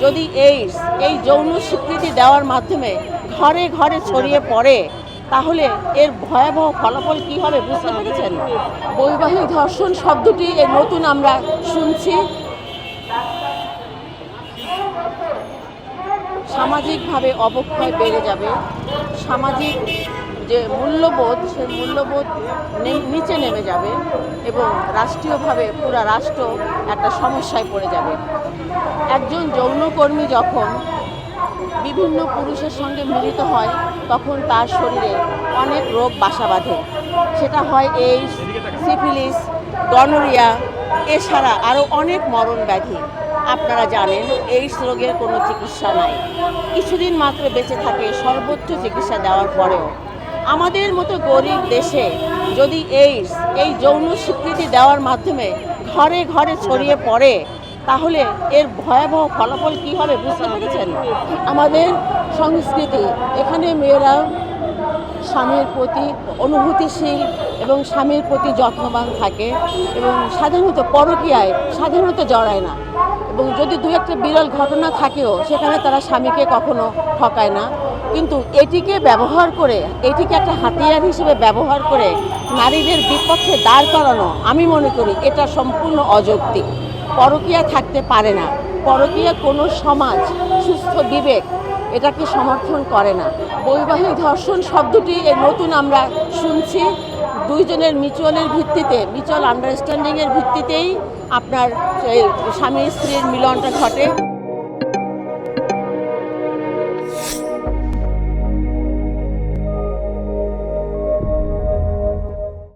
যদি এইডস এই যৌন স্বীকৃতি দেওয়ার মাধ্যমে ঘরে ঘরে ছড়িয়ে পড়ে তাহলে এর ভয়াবহ ফলাফল কি হবে বুঝতে পেরেছেন? বৈবাহিক ধর্ষণ শব্দটি এই নতুন আমরা শুনছি। সামাজিকভাবে অবক্ষয় বেড়ে যাবে, সামাজিক যে মূল্যবোধ সেই মূল্যবোধ নিচে নেমে যাবে এবং রাষ্ট্রীয়ভাবে পুরো রাষ্ট্র একটা সমস্যায় পড়ে যাবে। একজন যৌনকর্মী যখন বিভিন্ন পুরুষের সঙ্গে মিলিত হয় তখন তার শরীরে অনেক রোগ বাসা বাঁধে। সেটা হয় এইডস, সিফিলিস, গনোরিয়া, এছাড়া আরও অনেক মরণ ব্যাধি। আপনারা জানেন এইডস রোগের কোনো চিকিৎসা নাই, কিছুদিন মাত্র বেঁচে থাকে সর্বোচ্চ চিকিৎসা দেওয়ার পরেও। আমাদের মতো গরিব দেশে যদি এইডস এই যৌন স্বীকৃতি দেওয়ার মাধ্যমে ঘরে ঘরে ছড়িয়ে পড়ে তাহলে এর ভয়াবহ ফলাফল কি হবে বুঝতে পেরেছেন? আমাদের সংস্কৃতি এখানে মেয়েরা স্বামীর প্রতি অনুভূতিশীল এবং স্বামীর প্রতি যত্নবান থাকে এবং সাধারণত পরকীয়ায় জড়ায় না, এবং যদি দু একটা বিরল ঘটনা থাকেও সেখানে তারা স্বামীকে কখনো ঠকায় না। কিন্তু এটিকে ব্যবহার করে, এটিকে একটা হাতিয়ার হিসেবে ব্যবহার করে নারীদের বিপক্ষে দাঁড় করানো, আমি মনে করি এটা সম্পূর্ণ অযৌক্তিক। পরকীয়া থাকতে পারে না, পরকীয়া কোনো সমাজ সুস্থ বিবেক এটাকে সমর্থন করে না। বৈবাহিক ধর্ষণ শব্দটি এই নতুন আমরা শুনছি। দুইজনের মিউচুয়ালের ভিত্তিতে, মিউচুয়াল আন্ডারস্ট্যান্ডিংয়ের ভিত্তিতেই আপনার স্বামী স্ত্রীর মিলনটা ঘটে।